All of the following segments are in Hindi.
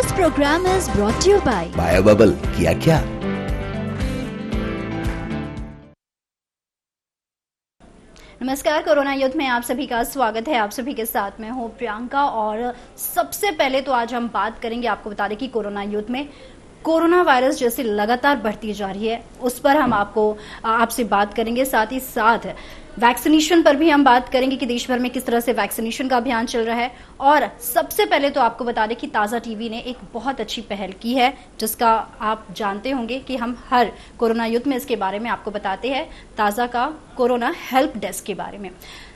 This program is brought to you by bio-bubble किया क्या। नमस्कार, कोरोना युद्ध में आप सभी का स्वागत है। आप सभी के साथ मैं हूँ प्रियंका और सबसे पहले तो आज हम बात करेंगे, आपको बता दें कि कोरोना युद्ध में कोरोना वायरस जैसे लगातार बढ़ती जा रही है उस पर हम आपसे बात करेंगे। साथ ही साथ वैक्सीनेशन पर भी हम बात करेंगे कि देश भर में किस तरह से वैक्सीनेशन का अभियान चल रहा है। और सबसे पहले तो आपको बता दें कि ताज़ा टीवी ने एक बहुत अच्छी पहल की है, जिसका आप जानते होंगे कि हम हर कोरोना युद्ध में इसके बारे में आपको बताते हैं, ताज़ा का कोरोना हेल्प डेस्क के बारे में।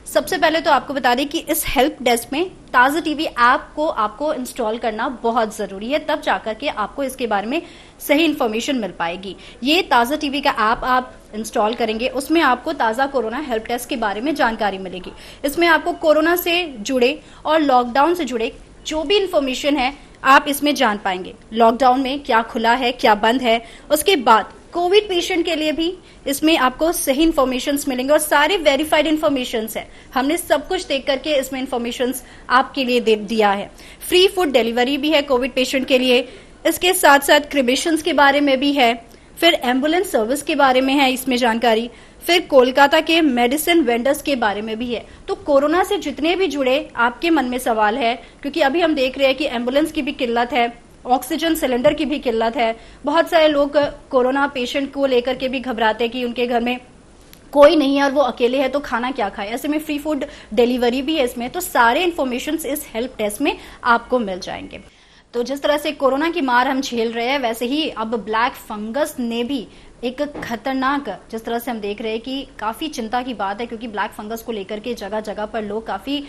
सबसे पहले तो आपको बता दें कि इस हेल्प डेस्क में ताज़ा टीवी ऐप को आपको इंस्टॉल करना बहुत ज़रूरी है, तब जाकर के आपको इसके बारे में सही इन्फॉर्मेशन मिल पाएगी। ये ताज़ा टीवी का ऐप आप इंस्टॉल करेंगे, उसमें आपको ताज़ा कोरोना हेल्प डेस्क के बारे में जानकारी मिलेगी। इसमें आपको कोरोना से जुड़े और लॉकडाउन से जुड़े जो भी इन्फॉर्मेशन है आप इसमें जान पाएंगे। लॉकडाउन में क्या खुला है, क्या बंद है, उसके बाद कोविड पेशेंट के लिए भी इसमें आपको सही इन्फॉर्मेशन मिलेंगे और सारे वेरीफाइड इन्फॉर्मेशन है। हमने सब कुछ देख करके इसमें इन्फॉर्मेशन आपके लिए दिया है। फ्री फूड डिलीवरी भी है कोविड पेशेंट के लिए, इसके साथ साथ क्रिमेशंस के बारे में भी है, फिर एम्बुलेंस सर्विस के बारे में है इसमें जानकारी, फिर कोलकाता के मेडिसिन वेंडर्स के बारे में भी है। तो कोरोना से जितने भी जुड़े आपके मन में सवाल है, क्योंकि अभी हम देख रहे हैं कि एम्बुलेंस की भी किल्लत है, ऑक्सीजन सिलेंडर की भी किल्लत है, बहुत सारे लोग कोरोना पेशेंट को लेकर के भी घबराते हैं कि उनके घर में कोई नहीं है और वो अकेले है तो खाना क्या खाए। ऐसे में फ्री फूड डिलीवरी भी है इसमें। तो सारे इन्फॉर्मेशन इस हेल्प डेस्क में आपको मिल जाएंगे। तो जिस तरह से कोरोना की मार हम झेल रहे हैं, वैसे ही अब ब्लैक फंगस ने भी एक खतरनाक, जिस तरह से हम देख रहे हैं कि काफी चिंता की बात है, क्योंकि ब्लैक फंगस को लेकर के जगह जगह पर लोग काफी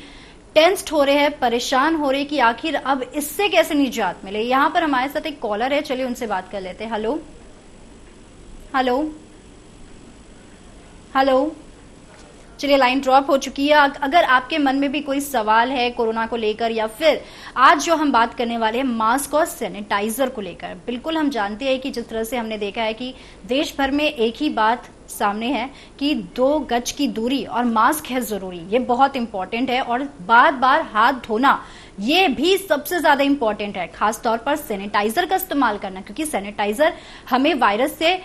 टेंस्ड हो रहे हैं, परेशान हो रहे हैं कि आखिर अब इससे कैसे निजात मिले। यहाँ पर हमारे साथ एक कॉलर है, चलिए उनसे बात कर लेते हैं। हेलो हेलो हेलो, चलिए लाइन ड्रॉप हो चुकी है। अगर आपके मन में भी कोई सवाल है कोरोना को लेकर, या फिर आज जो हम बात करने वाले हैं मास्क और सैनिटाइजर को लेकर, बिल्कुल हम जानते हैं कि जिस तरह से हमने देखा है कि देश भर में एक ही बात सामने है कि 2 गज की दूरी और मास्क है जरूरी, ये बहुत इंपॉर्टेंट है। और बार बार हाथ धोना ये भी सबसे ज्यादा इंपॉर्टेंट है, खासतौर पर सैनिटाइजर का इस्तेमाल करना, क्योंकि सैनिटाइजर हमें वायरस से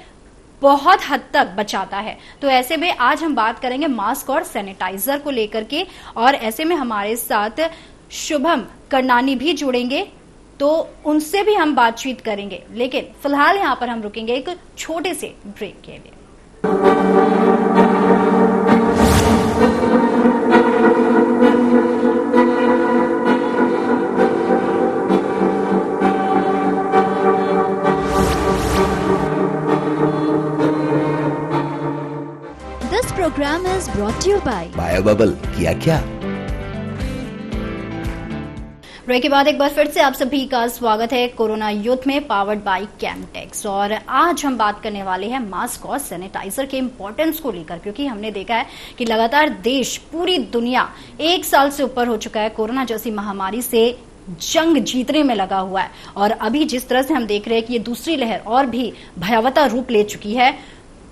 बहुत हद तक बचाता है। तो ऐसे में आज हम बात करेंगे मास्क और सैनिटाइजर को लेकर के, और ऐसे में हमारे साथ शुभम करनानी भी जुड़ेंगे, तो उनसे भी हम बातचीत करेंगे। लेकिन फिलहाल यहाँ पर हम रुकेंगे एक छोटे से ब्रेक के लिए। This program is brought to you by bio-bubble किया क्या। ब्रेक के बाद एक बार फिर से आप सभी का स्वागत है कोरोना युद्ध में, पावर्ड बाय कैमटेक्स। और आज हम बात करने वाले हैं मास्क और सैनिटाइजर के इंपॉर्टेंस को लेकर, क्योंकि हमने देखा है कि लगातार देश, पूरी दुनिया 1 साल से ऊपर हो चुका है कोरोना जैसी महामारी से जंग जीतने में लगा हुआ है। और अभी जिस तरह से हम देख रहे हैं कि ये दूसरी लहर और भी भयावह रूप ले चुकी है,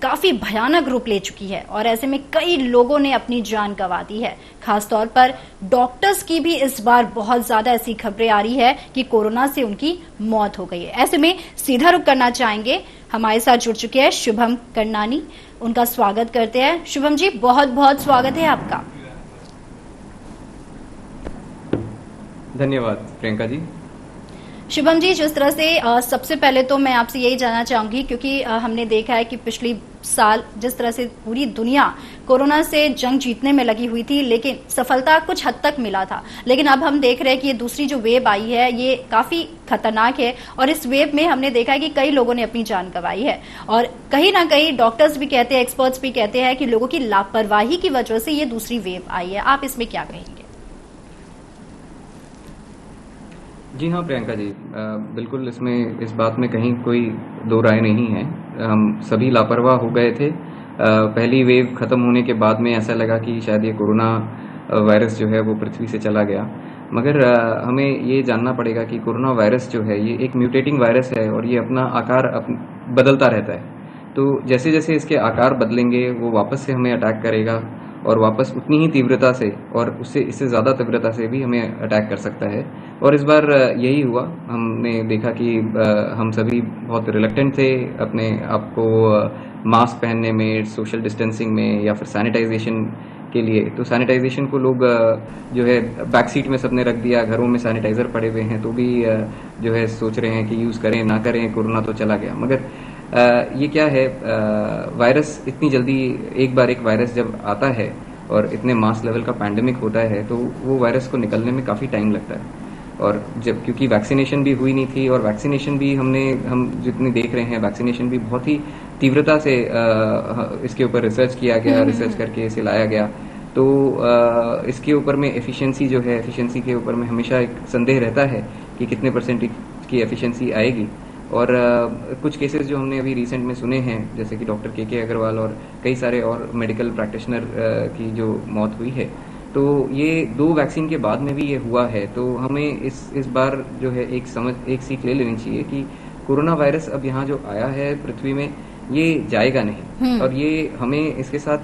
काफी भयानक रूप ले चुकी है, और ऐसे में कई लोगों ने अपनी जान गंवा दी है। खासतौर पर डॉक्टर्स की भी इस बार बहुत ज्यादा ऐसी खबरें आ रही है कि कोरोना से उनकी मौत हो गई है। ऐसे में सीधा रुख करना चाहेंगे, हमारे साथ जुड़ चुके हैं शुभम करनानी, उनका स्वागत करते हैं। शुभम जी, बहुत बहुत स्वागत है आपका। धन्यवाद प्रियंका जी। शुभम जी, जिस तरह से सबसे पहले तो मैं आपसे यही जानना चाहूंगी, क्योंकि हमने देखा है कि पिछली साल जिस तरह से पूरी दुनिया कोरोना से जंग जीतने में लगी हुई थी, लेकिन सफलता कुछ हद तक मिला था। लेकिन अब हम देख रहे हैं कि ये दूसरी जो वेव आई है ये काफी खतरनाक है, और इस वेव में हमने देखा है कि कई लोगों ने अपनी जान गंवाई है। और कहीं ना कहीं डॉक्टर्स भी कहते हैं, एक्सपर्ट्स भी कहते हैं कि लोगों की लापरवाही की वजह से ये दूसरी वेव आई है। आप इसमें क्या कहेंगे? जी हाँ प्रियंका जी, बिल्कुल इसमें इस बात में कहीं कोई दो राय नहीं है। हम सभी लापरवाह हो गए थे। पहली वेव खत्म होने के बाद में ऐसा लगा कि शायद ये कोरोना वायरस जो है वो पृथ्वी से चला गया, मगर हमें ये जानना पड़ेगा कि कोरोना वायरस जो है ये एक म्यूटेटिंग वायरस है और ये अपना आकार बदलता रहता है। तो जैसे जैसे इसके आकार बदलेंगे वो वापस से हमें अटैक करेगा और वापस उतनी ही तीव्रता से और उससे इससे ज़्यादा तीव्रता से भी हमें अटैक कर सकता है। और इस बार यही हुआ। हमने देखा कि हम सभी बहुत रिलक्टेंट थे अपने आप को मास्क पहनने में, सोशल डिस्टेंसिंग में या फिर सैनिटाइजेशन के लिए। तो सैनिटाइजेशन को लोग जो है बैक सीट में सबने रख दिया, घरों में सैनिटाइज़र पड़े हुए हैं तो भी जो है सोच रहे हैं कि यूज़ करें ना करें, कोरोना तो चला गया। मगर ये क्या है, वायरस इतनी जल्दी, एक बार एक वायरस जब आता है और इतने मास लेवल का पैंडेमिक होता है तो वो वायरस को निकलने में काफ़ी टाइम लगता है। और जब क्योंकि वैक्सीनेशन भी हुई नहीं थी और वैक्सीनेशन भी हम जितनी देख रहे हैं, वैक्सीनेशन भी बहुत ही तीव्रता से इसके ऊपर रिसर्च किया गया, रिसर्च करके इसे लाया गया। तो इसके ऊपर में एफिशिएंसी जो है, एफिशिएंसी के ऊपर में हमेशा एक संदेह रहता है कि कितने % की एफिशिएंसी आएगी। और कुछ केसेस जो हमने अभी रिसेंट में सुने हैं, जैसे कि डॉक्टर के अग्रवाल और कई सारे और मेडिकल प्रैक्टिशनर की जो मौत हुई है, तो ये 2 वैक्सीन के बाद में भी ये हुआ है। तो हमें इस बार जो है एक सीख ले लेनी चाहिए कि कोरोना वायरस अब यहाँ जो आया है पृथ्वी में, ये जाएगा नहीं और ये हमें इसके साथ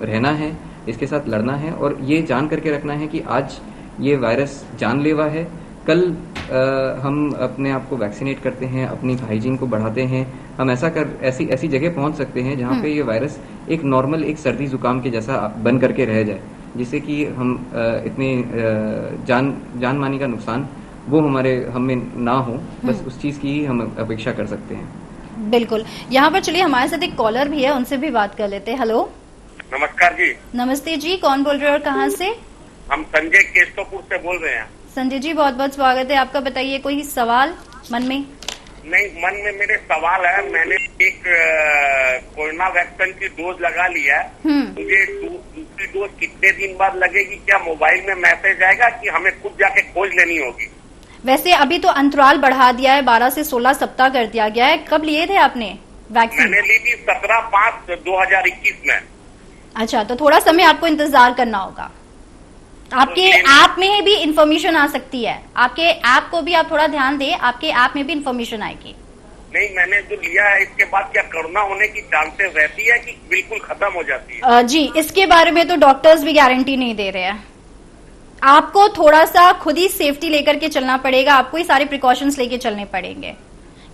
रहना है, इसके साथ लड़ना है और ये जान करके रखना है कि आज ये वायरस जानलेवा है, कल हम अपने आप को वैक्सीनेट करते हैं, अपनी हाइजीन को बढ़ाते हैं, हम ऐसी जगह पहुंच सकते हैं जहां पे ये वायरस एक नॉर्मल, एक सर्दी जुकाम के जैसा बन करके रह जाए, जिससे कि हम इतने जान मानी का नुकसान वो हमें ना हो, बस उस चीज की ही हम अपेक्षा कर सकते हैं। बिल्कुल। यहाँ पर चलिए हमारे साथ एक कॉलर भी है, उनसे भी बात कर लेते हैं। हेलो, नमस्कार जी। नमस्ते जी, कौन बोल रहे हैं और कहाँ से? हम संजय केशवपुर से बोल रहे हैं। संजय जी, बहुत बहुत स्वागत है आपका। बताइए, कोई सवाल मन में? नहीं, मन में मेरे सवाल है। मैंने एक कोरोना वैक्सीन की डोज लगा लिया है। मुझे दूसरी डोज कितने दिन बाद लगेगी? क्या मोबाइल में मैसेज आएगा कि हमें खुद जाके खोज लेनी होगी? वैसे अभी तो अंतराल बढ़ा दिया है, 12 से 16 सप्ताह कर दिया गया है। कब लिए थे आपने वैक्सीन? मैंने ली थी 17/5/2021 में। अच्छा, तो थोड़ा समय आपको इंतजार करना होगा। आपके ऐप में भी इंफॉर्मेशन आ सकती है, आपके ऐप को भी आप थोड़ा ध्यान दें, आपके ऐप में भी इंफॉर्मेशन आएगी। नहीं, मैंने जो लिया है इसके बाद क्या कोरोना होने की चांसेस रहती है कि बिल्कुल खत्म हो जाती है? जी, इसके बारे में तो डॉक्टर्स भी गारंटी नहीं दे रहे हैं। आपको थोड़ा सा खुद ही सेफ्टी लेकर के चलना पड़ेगा, आपको ही सारे प्रिकॉशंस लेके चलने पड़ेंगे,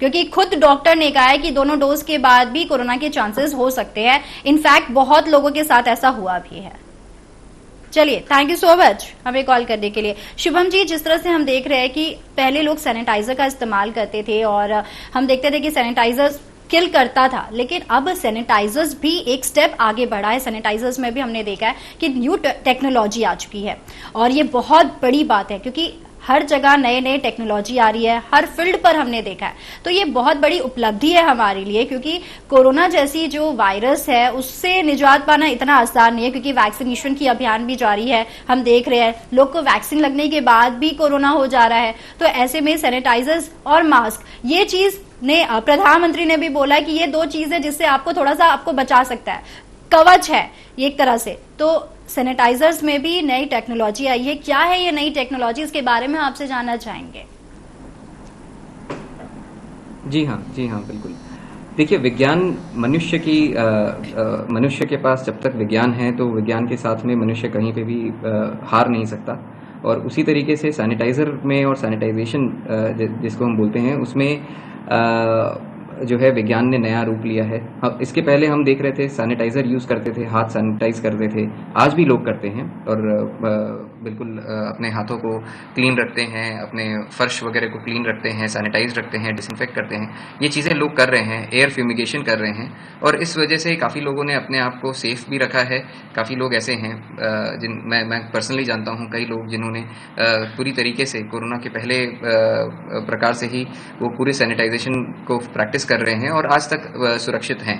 क्योंकि खुद डॉक्टर ने कहा है कि दोनों डोज के बाद भी कोरोना के चांसेस हो सकते हैं। इनफैक्ट बहुत लोगों के साथ ऐसा हुआ भी है। चलिए, थैंक यू सो मच हमें कॉल करने के लिए। शुभम जी, जिस तरह से हम देख रहे हैं कि पहले लोग सैनिटाइजर का इस्तेमाल करते थे और हम देखते थे कि सैनिटाइजर किल करता था, लेकिन अब सैनिटाइजर्स भी एक स्टेप आगे बढ़ा है। सैनिटाइजर्स में भी हमने देखा है कि न्यू टेक्नोलॉजी आ चुकी है और ये बहुत बड़ी बात है, क्योंकि हर जगह नए नए टेक्नोलॉजी आ रही है, हर फील्ड पर हमने देखा है। तो ये बहुत बड़ी उपलब्धि है हमारे लिए, क्योंकि कोरोना जैसी जो वायरस है उससे निजात पाना इतना आसान नहीं है, क्योंकि वैक्सीनेशन की अभियान भी जारी है। हम देख रहे हैं लोग को वैक्सीन लगने के बाद भी कोरोना हो जा रहा है। तो ऐसे में सैनिटाइजर्स और मास्क, ये चीज ने प्रधानमंत्री ने भी बोला कि ये 2 चीजें जिससे आपको थोड़ा सा आपको बचा सकता है, कवच है ये एक तरह से। तो सैनिटाइजर्स में भी नई टेक्नोलॉजी आई है। क्या है ये नई टेक्नोलॉजी, इसके बारे में आपसे जानना चाहेंगे। जी हाँ, बिल्कुल। देखिए, विज्ञान मनुष्य के पास जब तक विज्ञान है तो विज्ञान के साथ में मनुष्य कहीं पे भी हार नहीं सकता। और उसी तरीके से सैनिटाइजर में और सैनिटाइजेशन जिसको हम बोलते हैं, उसमें जो है विज्ञान ने नया रूप लिया है। इसके पहले हम देख रहे थे सैनिटाइजर यूज करते थे, हाथ सैनिटाइज करते थे, आज भी लोग करते हैं और बिल्कुल अपने हाथों को क्लीन रखते हैं, अपने फर्श वगैरह को क्लीन रखते हैं, सैनिटाइज रखते हैं, डिसइंफेक्ट करते हैं। ये चीज़ें लोग कर रहे हैं, एयर फ्यूमिगेशन कर रहे हैं और इस वजह से काफ़ी लोगों ने अपने आप को सेफ भी रखा है। काफ़ी लोग ऐसे हैं मैं पर्सनली जानता हूँ कई लोग जिन्होंने पूरी तरीके से कोरोना के पहले प्रकार से ही वो पूरे सैनिटाइजेशन को प्रैक्टिस कर रहे हैं और आज तक सुरक्षित हैं।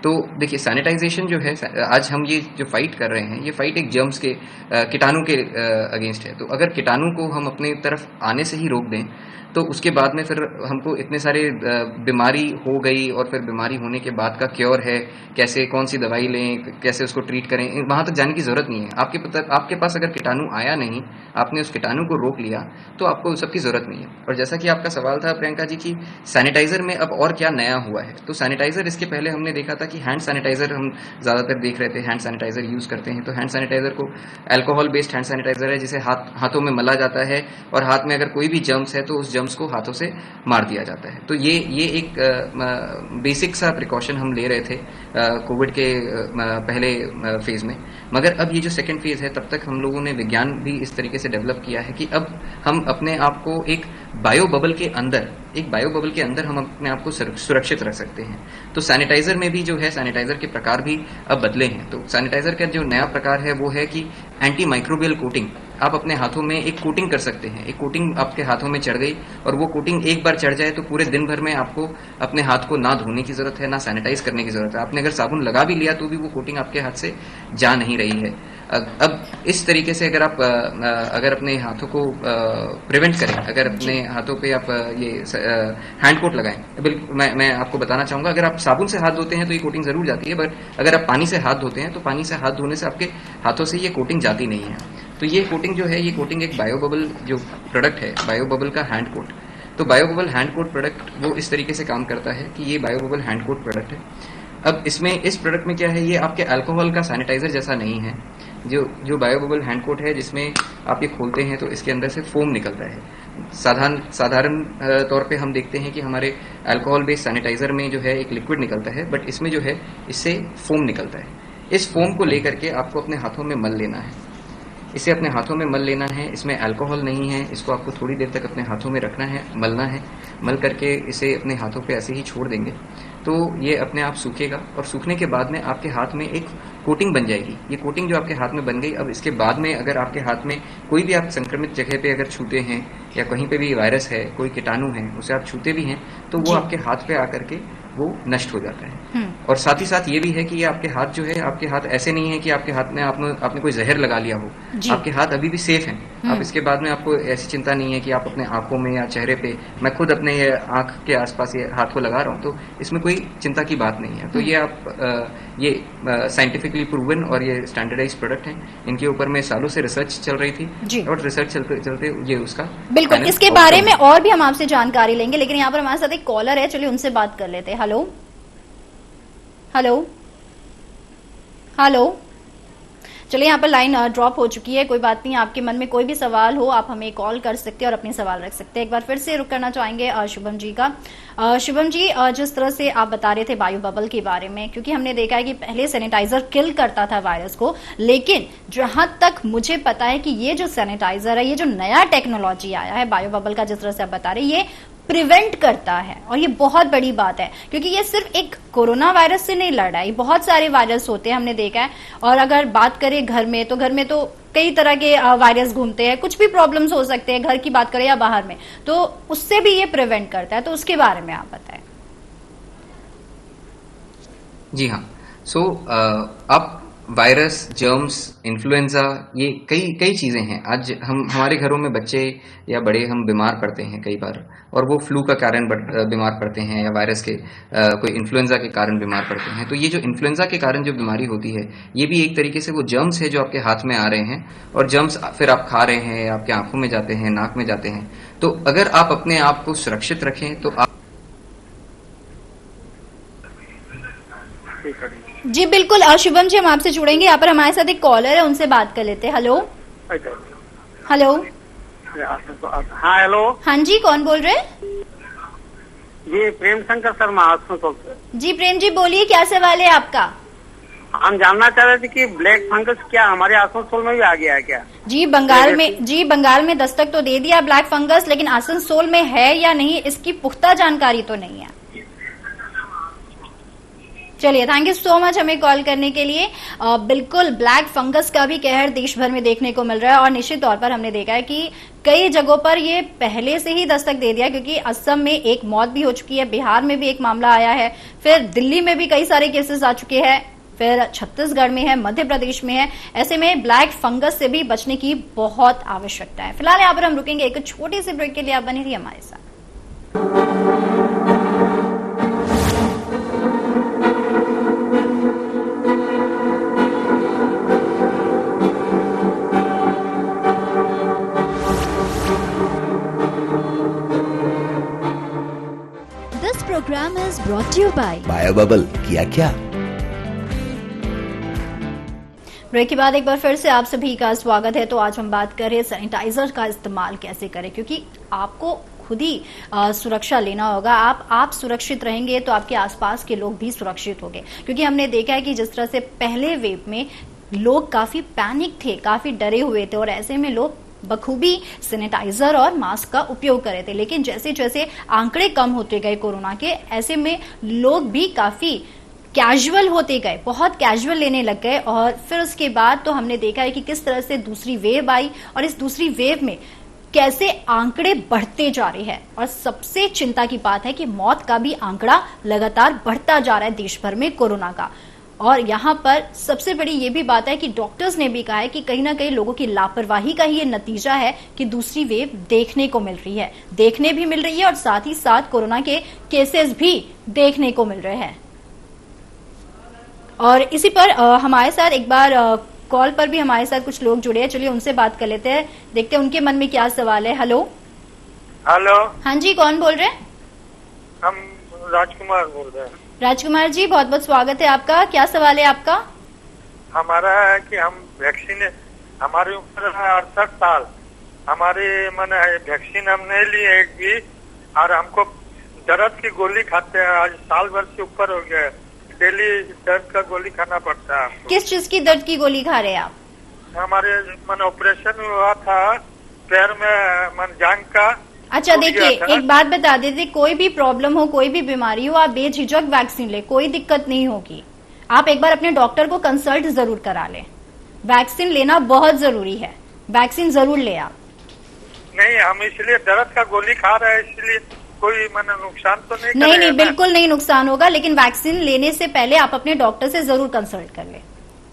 तो देखिए, सैनिटाइजेशन जो है, आज हम ये जो फाइट कर रहे हैं, ये फाइट एक जर्म्स के, कीटाणु के अगेंस्ट है। तो अगर कीटाणु को हम अपने तरफ आने से ही रोक दें तो उसके बाद में फिर हमको इतने सारे बीमारी हो गई और फिर बीमारी होने के बाद का क्योर है, कैसे कौन सी दवाई लें, कैसे उसको ट्रीट करें, वहाँ तक जाने की ज़रूरत नहीं है। आपके पास अगर कीटाणु आया नहीं, आपने उस कीटाणु को रोक लिया, तो आपको उस सब की ज़रूरत नहीं है। और जैसा कि आपका सवाल था प्रियंका जी कि सैनिटाइज़र में अब और क्या नया हुआ है, तो सैनिटाइज़र इसके पहले हमने देखा था कि हैंड सैनिटाइज़र हम ज़्यादातर देख रहे थे, हैंड सैनिटाइज़र यूज़ करते हैं। तो हैंड सैनिटाइज़र को अल्कोहल बेस्ड हैंड सैनिटाइज़र है, जिसे हाथों में मला जाता है और हाथ में अगर कोई भी जर्म्स है तो उस जर्म्स को हाथों से मार दिया जाता है। तो ये एक बेसिक सा प्रिकॉशन हम ले रहे थे कोविड के पहले फेज में। मगर अब ये जो सेकेंड फेज है, तब तक हम लोगों ने विज्ञान भी इस तरीके से डेवलप किया है कि अब हम अपने आप को एक बायो बबल के अंदर हम अपने आप को सुरक्षित रख सकते हैं। तो सैनिटाइजर में भी जो है, सैनिटाइजर के प्रकार भी अब बदले हैं। तो सैनिटाइजर का जो नया प्रकार है वो है कि एंटी माइक्रोबियल कोटिंग। आप अपने हाथों में एक कोटिंग कर सकते हैं। एक कोटिंग आपके हाथों में चढ़ गई और वो कोटिंग एक बार चढ़ जाए तो पूरे दिन भर में आपको अपने हाथ को ना धोने की जरूरत है, ना सैनिटाइज करने की जरूरत है। आपने अगर साबुन लगा भी लिया तो भी वो कोटिंग आपके हाथ से जा नहीं रही है। अब इस तरीके से अगर आप अपने हाथों को प्रिवेंट करें, अगर अपने हाथों पे आप ये हैंड कोट लगाएं, बिल्कुल मैं आपको बताना चाहूंगा, अगर आप साबुन से हाथ धोते हैं तो ये कोटिंग जरूर जाती है, बट अगर आप पानी से हाथ धोते हैं तो पानी से हाथ धोने से आपके हाथों से ये कोटिंग जाती नहीं है। तो ये कोटिंग जो है, ये कोटिंग एक बायो बबल जो प्रोडक्ट है, बायो बबल का हैंड कोट। तो Bio Bubble hand coat product वो इस तरीके से काम करता है कि ये Bio Bubble hand coat product है। अब इसमें इस प्रोडक्ट में क्या है, ये आपके अल्कोहल का सैनिटाइजर जैसा नहीं है। जो बायो बबल हैंड कोट है, जिसमें आप ये खोलते हैं तो इसके अंदर से फोम निकलता है। साधारण तौर पे हम देखते हैं कि हमारे अल्कोहल बेस्ड सैनिटाइजर में जो है एक लिक्विड निकलता है, बट इसमें जो है इससे फोम निकलता है। इस फोम को लेकर के आपको अपने हाथों में मल लेना है, इसे अपने हाथों में मल लेना है। इसमें अल्कोहल नहीं है, इसको आपको थोड़ी देर तक अपने हाथों में रखना है, मलना है। मल करके इसे अपने हाथों पे ऐसे ही छोड़ देंगे तो ये अपने आप सूखेगा और सूखने के बाद में आपके हाथ में एक कोटिंग बन जाएगी। ये कोटिंग जो आपके हाथ में बन गई, अब इसके बाद में अगर आपके हाथ में कोई भी आप संक्रमित जगह पे अगर छूते हैं या कहीं पे भी वायरस है, कोई कीटाणु है, उसे आप छूते भी हैं तो वो आपके हाथ पे आकर के वो नष्ट हो जाता है। और साथ ही साथ ये भी है कि ये आपके हाथ जो है, आपके हाथ ऐसे नहीं है कि आपके हाथ में आपने कोई जहर लगा लिया हो, आपके हाथ अभी भी सेफ हैं। आप इसके बाद में आपको ऐसी चिंता नहीं है कि आप अपने आंखों में या चेहरे पे, मैं खुद अपने ये आंख के आसपास ये हाथ को लगा रहा हूँ, तो इसमें कोई चिंता की बात नहीं है। तो ये आप ये साइंटिफिकली प्रूवन और ये स्टैंडर्डाइज प्रोडक्ट हैं। इनके ऊपर में सालों से रिसर्च चल रही थी और रिसर्च चलते चलते ये उसका बिल्कुल, इसके बारे में और भी हम आपसे जानकारी लेंगे, लेकिन यहाँ पर हमारे साथ एक कॉलर है, चलिए उनसे बात कर लेते हैं। हेलो हेलो हेलो, चलिए यहाँ पर लाइन ड्रॉप हो चुकी है, कोई बात नहीं। आपके मन में कोई भी सवाल हो आप हमें कॉल कर सकते हैं और अपने सवाल रख सकते हैं। एक बार फिर से रुक करना चाहेंगे शुभम जी का। शुभम जी, जिस तरह से आप बता रहे थे बायो बबल के बारे में, क्योंकि हमने देखा है कि पहले सैनिटाइजर किल करता था वायरस को, लेकिन जहां तक मुझे पता है कि ये जो सैनिटाइजर है, ये जो नया टेक्नोलॉजी आया है बायो बबल का, जिस तरह से आप बता रहे, ये प्रिवेंट करता है। और ये बहुत बड़ी बात है, क्योंकि ये सिर्फ एक कोरोना वायरस से नहीं लड़ रहा है, बहुत सारे वायरस होते हैं, हमने देखा है। और अगर बात करें घर में तो कई तरह के वायरस घूमते हैं, कुछ भी प्रॉब्लम्स हो सकते हैं, घर की बात करें या बाहर में, तो उससे भी ये प्रिवेंट करता है। तो उसके बारे में आप बताएं। जी हाँ, अब वायरस, जर्म्स, इन्फ्लुएंजा, ये कई चीजें हैं। आज हमारे घरों में बच्चे या बड़े हम बीमार पड़ते हैं कई बार, और वो फ्लू का कारण बीमार पड़ते हैं या वायरस के कोई इन्फ्लुएंजा के कारण बीमार पड़ते हैं। तो ये जो इन्फ्लुएंजा के कारण जो बीमारी होती है, ये भी एक तरीके से वो जर्म्स है जो आपके हाथ में आ रहे हैं, और जर्म्स फिर आप खा रहे हैं, आपके आंखों में जाते हैं, नाक में जाते हैं। तो अगर आप अपने आप को सुरक्षित रखें तो आप जी बिल्कुल। शुभम जी, हम आपसे जुड़ेंगे। यहाँ पर हमारे साथ एक कॉलर है, उनसे बात कर लेते हैं। हेलो हेलो, हाँ हेलो, हाँ जी, कौन बोल रहे हैं? जी प्रेम शंकर शर्मा आसनसोल से। जी प्रेम जी, बोलिए, क्या सवाल है आपका? हम जानना चाह रहे थे कि ब्लैक फंगस क्या हमारे आसनसोल में भी आ गया है क्या? जी बंगाल में दस्तक तो दे दिया ब्लैक फंगस, लेकिन आसनसोल में है या नहीं इसकी पुख्ता जानकारी तो नहीं है। चलिए, थैंक यू सो मच हमें कॉल करने के लिए। बिल्कुल, ब्लैक फंगस का भी कहर देश भर में देखने को मिल रहा है, और निश्चित तौर पर हमने देखा है कि कई जगहों पर ये पहले से ही दस्तक दे दिया, क्योंकि असम में एक मौत भी हो चुकी है, बिहार में भी एक मामला आया है, फिर दिल्ली में भी कई सारे केसेस आ चुके हैं, फिर छत्तीसगढ़ में है, मध्य प्रदेश में है। ऐसे में ब्लैक फंगस से भी बचने की बहुत आवश्यकता है। फिलहाल यहाँ पर हम रुकेंगे एक छोटी सी ब्रेक के लिए। आप बने रहिए हमारे साथ। This program is brought to you by bio-bubble किया क्या? ब्रेक के बाद एक बार फिर से आप सभी का स्वागत है। तो आज हम बात कर रहे हैं सैनिटाइजर का इस्तेमाल कैसे करें, क्योंकि आपको खुद ही सुरक्षा लेना होगा। आप सुरक्षित रहेंगे तो आपके आसपास के लोग भी सुरक्षित होंगे, क्योंकि हमने देखा है कि जिस तरह से पहले वेव में लोग काफी पैनिक थे, काफी डरे हुए थे और ऐसे में लोग बखूबी सैनिटाइजर और मास्क का उपयोग कर रहे थे। लेकिन जैसे जैसे आंकड़े कम होते गए कोरोना के, ऐसे में लोग भी काफी कैजुअल होते गए, बहुत कैजुअल लेने लग गए। और फिर उसके बाद तो हमने देखा है कि किस तरह से दूसरी वेव आई और इस दूसरी वेव में कैसे आंकड़े बढ़ते जा रहे हैं। और सबसे चिंता की बात है कि मौत का भी आंकड़ा लगातार बढ़ता जा रहा है देश भर में कोरोना का। और यहाँ पर सबसे बड़ी ये भी बात है कि डॉक्टर्स ने भी कहा है कि कहीं ना कहीं लोगों की लापरवाही का ही ये नतीजा है कि दूसरी वेव देखने को मिल रही है, देखने भी मिल रही है और साथ ही साथ कोरोना के केसेस भी देखने को मिल रहे हैं। और इसी पर हमारे साथ एक बार कॉल पर भी हमारे साथ कुछ लोग जुड़े हैं। चलिए उनसे बात कर लेते हैं, देखते हैं उनके मन में क्या सवाल है। हेलो हेलो, हाँ जी, कौन बोल रहे हैं? हम राजकुमार बोल रहे हैं। राजकुमार जी, बहुत बहुत स्वागत है आपका। क्या सवाल है आपका? हमारा है कि हम वैक्सीन, हमारे ऊपर 68 साल, हमारे मैंने वैक्सीन हम नहीं ली एक भी, और हमको दर्द की गोली खाते हैं। आज साल भर से ऊपर हो गया, डेली दर्द का गोली खाना पड़ता है हमको। किस चीज की दर्द की गोली खा रहे हैं आप? हमारे मैंने ऑपरेशन हुआ था पैर में, मन जांग का। अच्छा टूट देखिए, गया था। एक बात बता देते, कोई भी प्रॉब्लम हो, कोई भी बीमारी हो, आप बेझिझक वैक्सीन ले, कोई दिक्कत नहीं होगी। आप एक बार अपने डॉक्टर को कंसल्ट जरूर करा लें। वैक्सीन लेना बहुत जरूरी है, वैक्सीन जरूर ले आप। नहीं, हम इसलिए दर्द का गोली खा रहे हैं, इसलिए कोई मैंने नुकसान तो नहीं नहीं करेगा ना? बिल्कुल नहीं नुकसान होगा, लेकिन वैक्सीन लेने से पहले आप अपने डॉक्टर से जरूर कंसल्ट कर ले।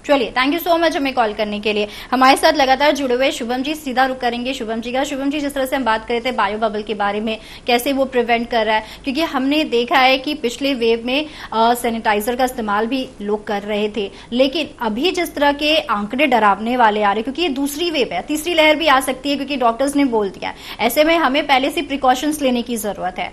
चलिए, थैंक यू सो मच हमें कॉल करने के लिए। हमारे साथ लगातार जुड़े हुए शुभम जी, सीधा रुक करेंगे शुभम जी का। शुभम जी, जिस तरह से हम बात कर रहे थे बायो बबल के बारे में, कैसे वो प्रिवेंट कर रहा है, क्योंकि हमने देखा है कि पिछले वेव में सैनिटाइजर का इस्तेमाल भी लोग कर रहे थे, लेकिन अभी जिस तरह के आंकड़े डरावने वाले आ रहे, क्योंकि ये दूसरी वेव है, तीसरी लहर भी आ सकती है, क्योंकि डॉक्टर्स ने बोल दिया है। ऐसे में हमें पहले से प्रिकॉशंस लेने की जरूरत है।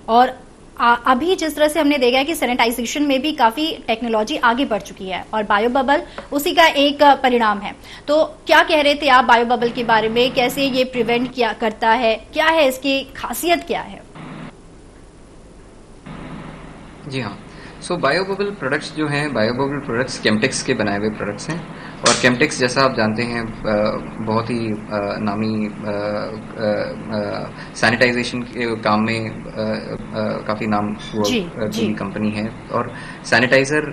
और अभी जिस तरह से हमने देखा है कि सैनिटाइजेशन में भी काफी टेक्नोलॉजी आगे बढ़ चुकी है और बायो बबल उसी का एक परिणाम है। तो क्या कह रहे थे आप बायो बबल के बारे में, कैसे ये प्रिवेंट क्या करता है, क्या है इसकी खासियत, क्या है? जी हाँ, सो बायो बबल प्रोडक्ट्स जो हैं, बायो बबल प्रोडक्ट्स केमटेक्स के बनाए हुए प्रोडक्ट्स हैं। और केमटेक्स, जैसा आप जानते हैं, बहुत ही नामी सैनिटाइजेशन के काम में काफ़ी नाम हुआ कंपनी है। और सैनिटाइज़र,